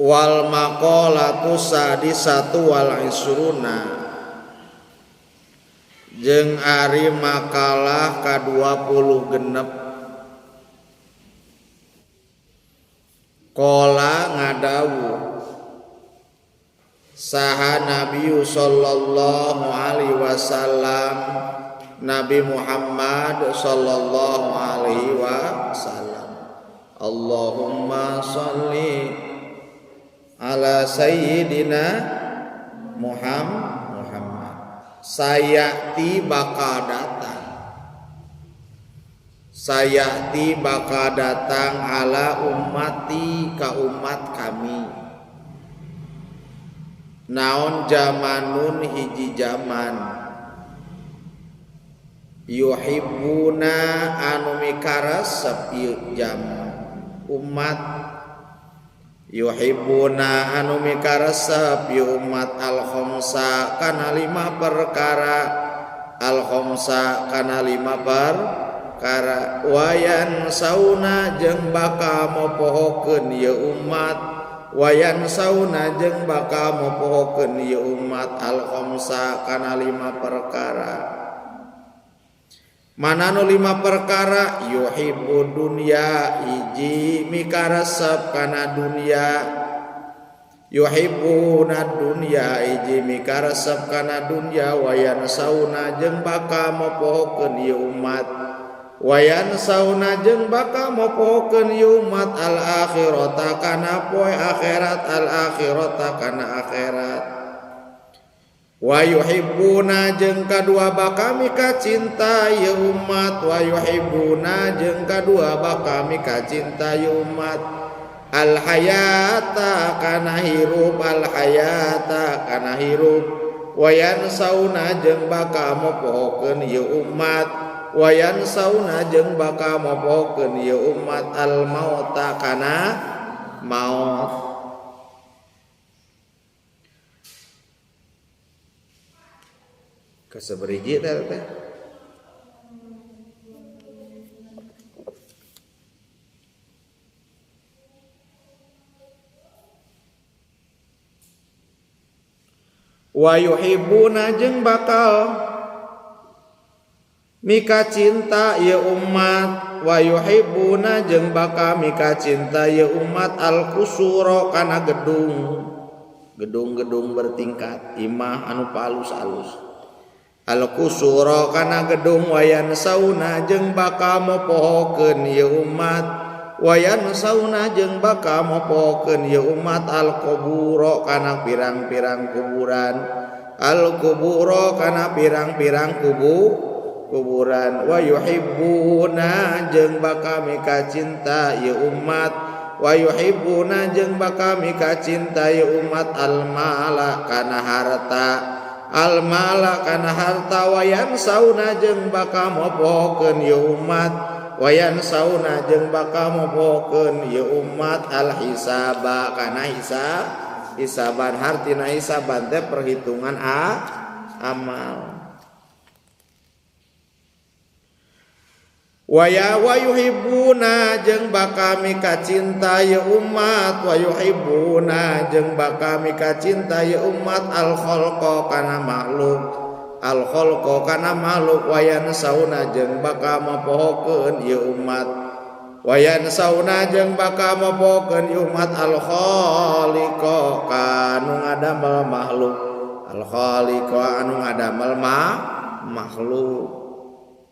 Wal maqalatu sadisatu wal isruna jeung ari makalah ka-20 genep. Qala ngadawu saha Nabi sallallahu alaihi wasallam, Nabi Muhammad sallallahu alaihi wasallam, Allahumma sholli ala sayyidina Muhammad. Sayati bakal datang, sayati bakal datang ala ummati ka umat kami. Naon zamanun hiji zaman, yuhibbuna anu mikaresep ieu jam umat, yuhibbuna anu mikaresep ieu umat al-khamsa kana 5 perkara, al-khamsa kana 5 perkara, wayan sauna jeung bakal mopohokeun ieu umat, wayan sauna jeung bakal mopohokeun ieu umat al-khamsa kana 5 perkara. Mana nu 5 perkara? Yuhibbu dunya, hiji mikaresep kana dunya, yuhibbuna dunya, hiji mikaresep kana dunya, wayan sauna jeung bakal mopohokeun ieu umat, wayan sauna jeung bakal mopohokeun ieu umat al akhirata kana poe akhirat, al akhirata kana akhirat. Wa yuhibbuna jeung kadua bakal mika cinta ieu umat, wa yuhibbuna jeung kadua bakal mika cinta ieu umat al hayata kana hirup, al hayata kana hirup, wayan sauna jeung bakal mopohokeun ieu umat, wayan sauna jeung bakal mopohokeun ieu umat al mauta kana maut. Kasaberiji teh wa yuhibbuna jeung bakal mika cinta ieu umat, wa yuhibbuna jeung bakal mika cinta ieu umat al qusura kana gedung-gedung bertingkat, imah anu palus-alus. Al qusura kana gedung, wayan sauna jeung bakal mopohokeun ieu umat, wayan sauna jeung bakal mopohokeun ieu umat al qubura kana pirang-pirang kuburan, al qubura kana pirang-pirang kuburan. Wa yuhibbuna jeung bakal mika cinta ieu umat, wa yuhibbuna jeung bakal mika cinta ieu umat al mala kana harta, al mala kana harta, wayan sauna jeung bakal mopohokeun ieu umat, wayan sauna jeung bakal mopohokeun ieu umat al hisaba kana hisaban, hartina hisaban teh perhitungan amal. Wa yuhibbuna jeung bakal mika cinta ieu umat, wa yuhibbuna jeung bakal mika cinta ieu umat al khalqa kana makhluk, al khalqa kana makhluk, wayan sauna jeung bakal mopohokeun ieu umat, wayan sauna jeung bakal mopohokeun ieu umat al khaliqa kanu ngadamel makhluk, al khaliqa anu ngadamel makhluk.